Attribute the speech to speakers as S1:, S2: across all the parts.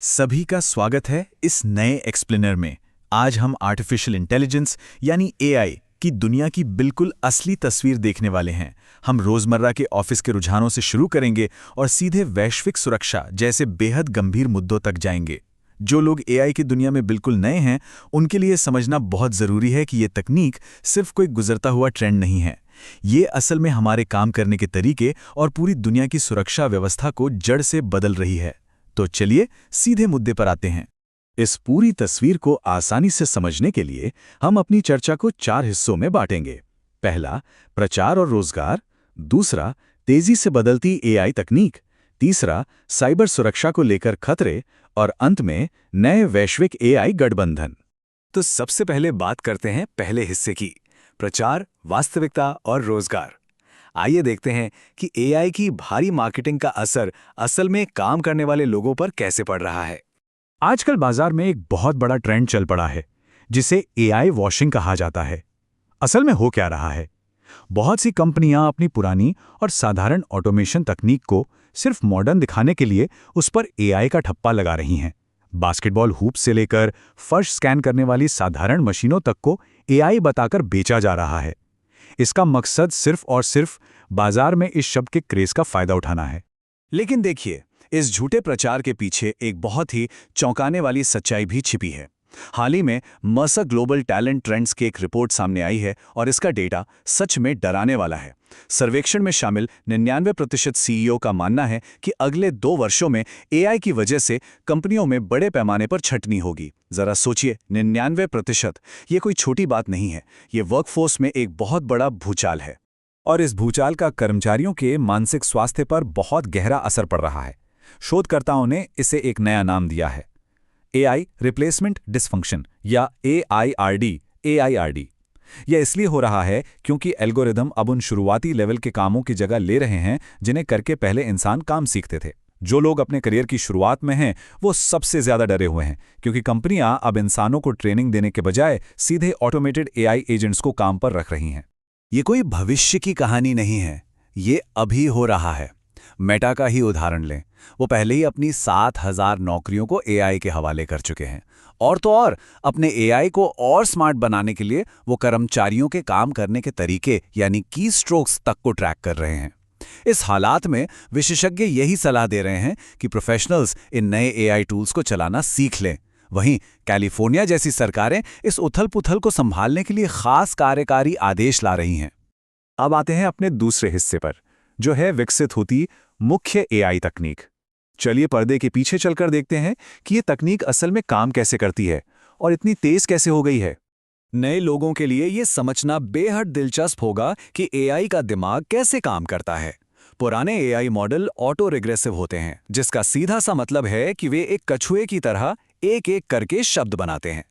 S1: सभी का स्वागत है इस नए एक्सप्लेनर में। आज हम आर्टिफिशियल इंटेलिजेंस यानी एआई की दुनिया की बिल्कुल असली तस्वीर देखने वाले हैं। हम रोजमर्रा के ऑफिस के रुझानों से शुरू करेंगे और सीधे वैश्विक सुरक्षा जैसे बेहद गंभीर मुद्दों तक जाएंगे। जो लोग एआई की दुनिया में बिल्कुल नए हैं, उनके लिए समझना बहुत ज़रूरी है कि ये तकनीक सिर्फ कोई गुजरता हुआ ट्रेंड नहीं है। ये असल में हमारे काम करने के तरीके और पूरी दुनिया की सुरक्षा व्यवस्था को जड़ से बदल रही है। तो चलिए सीधे मुद्दे पर आते हैं। इस पूरी तस्वीर को आसानी से समझने के लिए हम अपनी चर्चा को 4 हिस्सों में बांटेंगे। पहला, प्रचार और रोजगार। दूसरा, तेजी से बदलती एआई तकनीक। तीसरा, साइबर सुरक्षा को लेकर खतरे। और अंत में, नए वैश्विक एआई गठबंधन। तो सबसे पहले बात करते हैं पहले हिस्से की, प्रचार, वास्तविकता और रोजगार। आइए देखते हैं कि एआई की भारी मार्केटिंग का असर असल में काम करने वाले लोगों पर कैसे पड़ रहा है।
S2: आजकल बाजार में एक बहुत बड़ा ट्रेंड चल पड़ा है, जिसे एआई वॉशिंग कहा जाता है। असल में हो क्या रहा है? बहुत सी कंपनियां अपनी पुरानी और साधारण ऑटोमेशन तकनीक को सिर्फ मॉडर्न दिखाने के लिए उस पर एआई का ठप्पा लगा रही हैं। बास्केटबॉल हूप से लेकर फर्श स्कैन करने वाली साधारण मशीनों तक को एआई बताकर बेचा जा रहा है। इसका मकसद सिर्फ और सिर्फ बाजार में इस शब्द के क्रेज का फायदा उठाना है।
S1: लेकिन देखिए, इस झूठे प्रचार के पीछे एक बहुत ही चौंकाने वाली सच्चाई भी छिपी है। हाल ही में मर्सर ग्लोबल टैलेंट ट्रेंड्स की एक रिपोर्ट सामने आई है और इसका डेटा सच में डराने वाला है। सर्वेक्षण में शामिल 99% सीईओ का मानना है कि अगले 2 वर्षों में एआई की वजह से कंपनियों में बड़े पैमाने पर छंटनी होगी। जरा सोचिए, 99%! ये कोई छोटी बात नहीं है। ये वर्कफोर्स में एक बहुत बड़ा भूचाल है।
S2: और इस भूचाल का कर्मचारियों के मानसिक स्वास्थ्य पर बहुत गहरा असर पड़ रहा है। शोधकर्ताओं ने इसे एक नया नाम दिया है, एआई रिप्लेसमेंट डिसफंक्शन या एआईआरडी। यह इसलिए हो रहा है क्योंकि एल्गोरिदम अब उन शुरुआती लेवल के कामों की जगह ले रहे हैं जिन्हें करके पहले इंसान काम सीखते थे। जो लोग अपने करियर की शुरुआत में हैं, वो सबसे ज्यादा डरे हुए हैं, क्योंकि कंपनियां अब इंसानों को ट्रेनिंग देने के बजाय सीधे ऑटोमेटेड एआई एजेंट्स को काम पर रख रही हैं।
S1: ये कोई भविष्य की कहानी नहीं है, ये अभी हो रहा है। मेटा का ही उदाहरण लें। वो पहले ही अपनी 7,000 नौकरियों को एआई के हवाले कर चुके हैं। और तो और, अपने एआई को और स्मार्ट बनाने के लिए वो कर्मचारियों के काम करने के तरीके यानी की स्ट्रोक्स तक को ट्रैक कर रहे हैं। इस हालात में विशेषज्ञ यही सलाह दे रहे हैं कि प्रोफेशनल्स इन नए एआई टूल्स को चलाना सीख लें। वहीं कैलिफोर्निया जैसी सरकारें इस उथल-पुथल को संभालने के लिए खास कार्यकारी आदेश ला रही हैं।
S2: अब आते हैं अपने दूसरे हिस्से पर, जो है विकसित होती मुख्य एआई तकनीक। चलिए पर्दे के पीछे चलकर देखते हैं कि ये तकनीक असल में काम कैसे करती है और इतनी तेज कैसे हो गई है।
S1: नए लोगों के लिए ये समझना बेहद दिलचस्प होगा कि एआई का दिमाग कैसे काम करता है। पुराने एआई मॉडल ऑटो रिग्रेसिव होते हैं, जिसका सीधा सा मतलब है कि वे एक कछुए की तरह एक-एक करके शब्द बनाते हैं।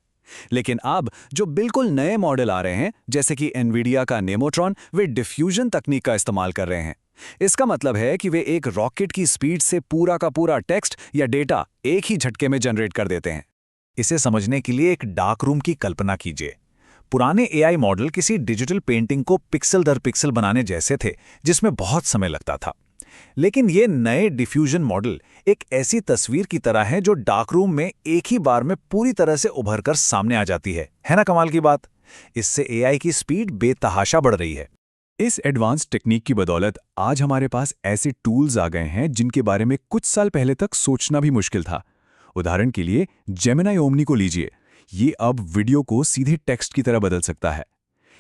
S1: लेकिन अब जो बिल्कुल नए मॉडल आ रहे हैं, जैसे कि एनवीडिया का नेमोट्रॉन, वे डिफ्यूजन तकनीक का इस्तेमाल कर रहे हैं। इसका मतलब है कि वे एक रॉकेट की स्पीड से पूरा का पूरा टेक्स्ट या डेटा एक ही झटके में जनरेट कर देते हैं।
S2: इसे समझने के लिए एक डार्क रूम की कल्पना कीजिए। पुराने एआई मॉडल किसी डिजिटल पेंटिंग को पिक्सल दर पिक्सल बनाने जैसे थे, जिसमें बहुत समय लगता था। लेकिन ये नए डिफ्यूजन मॉडल एक ऐसी तस्वीर की तरह है जो डार्क रूम में एक ही बार में पूरी तरह से उभरकर सामने आ जाती है ना कमाल की बात? इससे एआई की स्पीड बेतहाशा बढ़ रही है। इस एडवांस टेक्निक की बदौलत आज हमारे पास ऐसे टूल्स आ गए हैं जिनके बारे में कुछ साल पहले तक सोचना भी मुश्किल था। उदाहरण के लिए जेमिनी ओमनी को लीजिए। ये अब वीडियो को सीधे टेक्स्ट की तरह बदल सकता है।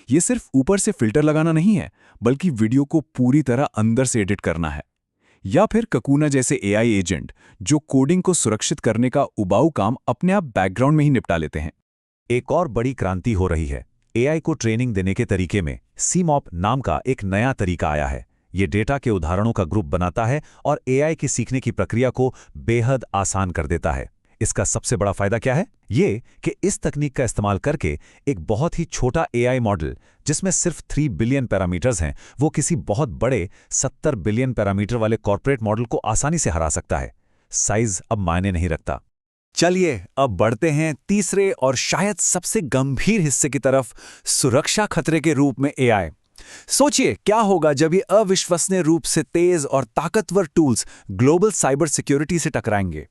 S2: ये सिर्फ ऊपर से फिल्टर लगाना नहीं है, बल्कि वीडियो को पूरी तरह अंदर से एडिट करना है। या फिर ककूना जैसे एआई एजेंट, जो कोडिंग को सुरक्षित करने का उबाऊ काम अपने आप बैकग्राउंड में ही निपटा लेते हैं। एक और बड़ी क्रांति हो रही है। एआई को ट्रेनिंग देने के तरीके में सीमॉप नाम का एक नया तरीका आया है। ये डेटा के उदाहरणों का ग्रुप बनाता है और एआई की सीखने की प्रक्रिया को बेहद आसान कर देता है। इसका सबसे बड़ा फायदा क्या है? ये कि इस तकनीक का इस्तेमाल करके एक बहुत ही छोटा एआई मॉडल, जिसमें सिर्फ 3 बिलियन पैरामीटर्स हैं, वो किसी बहुत बड़े 70 बिलियन पैरामीटर वाले कॉर्पोरेट मॉडल को आसानी से हरा सकता है। साइज अब मायने नहीं रखता।
S1: चलिए अब बढ़ते हैं तीसरे और शायद सबसे गंभीर हिस्से की तरफ, सुरक्षा खतरे के रूप में एआई। सोचिए क्या होगा जब ये अविश्वसनीय रूप से तेज और ताकतवर टूल्स ग्लोबल साइबर सिक्योरिटी से टकराएंगे।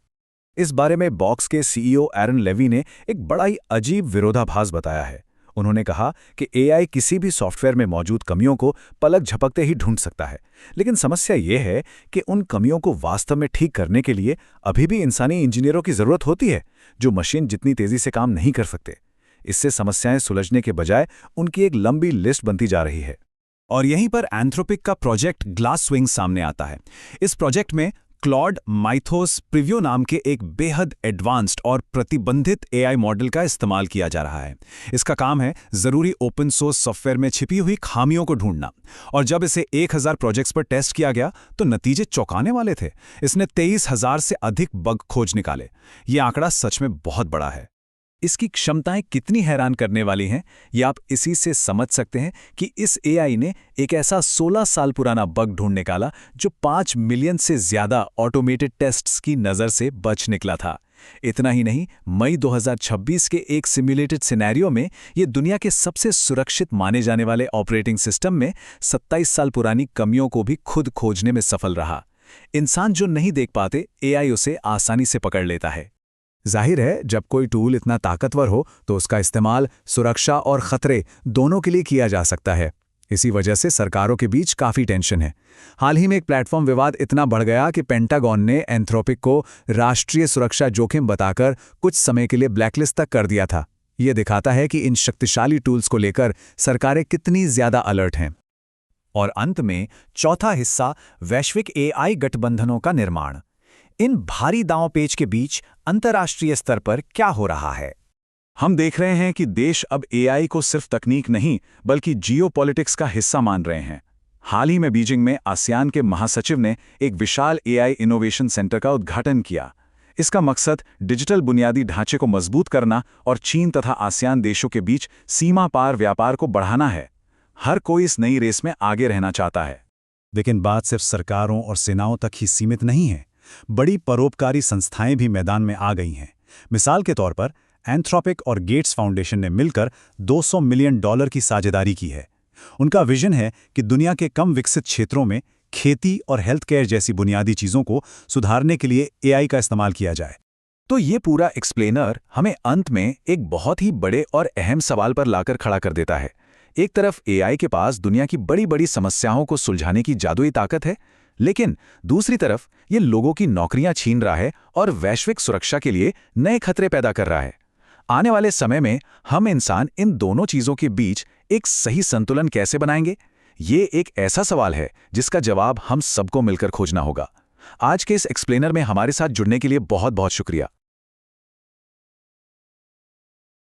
S2: इस बारे में बॉक्स के सीईओ एरन लेवी ने एक बड़ा ही अजीब विरोधाभास बताया है। उन्होंने कहा कि एआई किसी भी सॉफ्टवेयर में मौजूद कमियों को पलक झपकते ही ढूंढ सकता है, लेकिन समस्या ये है कि उन कमियों को वास्तव में ठीक करने के लिए अभी भी इंसानी इंजीनियरों की जरूरत होती है, जो मशीन जितनी तेजी से काम नहीं कर सकते। इससे समस्याएं सुलझने के बजाय उनकी एक लंबी लिस्ट बनती जा रही है।
S3: और यहीं पर एंथ्रोपिक का प्रोजेक्ट ग्लासविंग सामने आता है। इस प्रोजेक्ट में क्लॉड माइथोस प्रिव्यू नाम के एक बेहद एडवांस्ड और प्रतिबंधित एआई मॉडल का इस्तेमाल किया जा रहा है। इसका काम है जरूरी ओपन सोर्स सॉफ्टवेयर में छिपी हुई खामियों को ढूंढना। और जब इसे 1000 प्रोजेक्ट्स पर टेस्ट किया गया तो नतीजे चौंकाने वाले थे। इसने 23,000 से अधिक बग खोज निकाले। ये आंकड़ा सच में बहुत बड़ा है। इसकी क्षमताएं कितनी हैरान करने वाली हैं, ये आप इसी से समझ सकते हैं कि इस एआई ने एक ऐसा 16 साल पुराना बग ढूंढ निकाला जो 5 मिलियन से ज्यादा ऑटोमेटेड टेस्ट्स की नज़र से बच निकला था। इतना ही नहीं, मई 2026 के एक सिम्युलेटेड सिनेरियो में ये दुनिया के सबसे सुरक्षित माने जाने वाले ऑपरेटिंग सिस्टम में 27 साल पुरानी कमियों को भी खुद खोजने में सफल रहा। इंसान जो नहीं देख पाते, एआई उसे आसानी से पकड़ लेता है।
S2: जाहिर है, जब कोई टूल इतना ताकतवर हो तो उसका इस्तेमाल सुरक्षा और खतरे दोनों के लिए किया जा सकता है। इसी वजह से सरकारों के बीच काफ़ी टेंशन है। हाल ही में एक प्लेटफॉर्म विवाद इतना बढ़ गया कि पेंटागन ने एंथ्रोपिक को राष्ट्रीय सुरक्षा जोखिम बताकर कुछ समय के लिए ब्लैकलिस्ट तक कर दिया था। ये दिखाता है कि इन शक्तिशाली टूल्स को लेकर सरकारें कितनी ज़्यादा अलर्ट हैं।
S3: और अंत में चौथा हिस्सा, वैश्विक एआई गठबंधनों का निर्माण। इन भारी दांव-पेच के बीच अंतर्राष्ट्रीय स्तर पर क्या हो रहा है?
S2: हम देख रहे हैं कि देश अब एआई को सिर्फ तकनीक नहीं बल्कि जियोपॉलिटिक्स का हिस्सा मान रहे हैं। हाल ही में बीजिंग में आसियान के महासचिव ने एक विशाल एआई इनोवेशन सेंटर का उद्घाटन किया। इसका मकसद डिजिटल बुनियादी ढांचे को मजबूत करना और चीन तथा आसियान देशों के बीच सीमा पार व्यापार को बढ़ाना है। हर कोई इस नई रेस में आगे रहना चाहता है।
S4: लेकिन बात सिर्फ सरकारों और सेनाओं तक ही सीमित नहीं है। बड़ी परोपकारी संस्थाएं भी मैदान में आ गई हैं। मिसाल के तौर पर एंथ्रोपिक और गेट्स फाउंडेशन ने मिलकर $200 मिलियन की साझेदारी की है। उनका विजन है कि दुनिया के कम विकसित क्षेत्रों में खेती और हेल्थ केयर जैसी बुनियादी चीज़ों को सुधारने के लिए एआई का इस्तेमाल किया जाए।
S2: तो ये पूरा एक्सप्लेनर हमें अंत में एक बहुत ही बड़े और अहम सवाल पर लाकर खड़ा कर देता है। एक तरफ एआई के पास दुनिया की बड़ी बड़ी समस्याओं को सुलझाने की जादुई ताकत है, लेकिन दूसरी तरफ ये लोगों की नौकरियां छीन रहा है और वैश्विक सुरक्षा के लिए नए खतरे पैदा कर रहा है। आने वाले समय में हम इंसान इन दोनों चीजों के बीच एक सही संतुलन कैसे बनाएंगे? ये एक ऐसा सवाल है जिसका जवाब हम सबको मिलकर खोजना होगा। आज के इस एक्सप्लेनर में हमारे साथ जुड़ने के लिए बहुत बहुत शुक्रिया।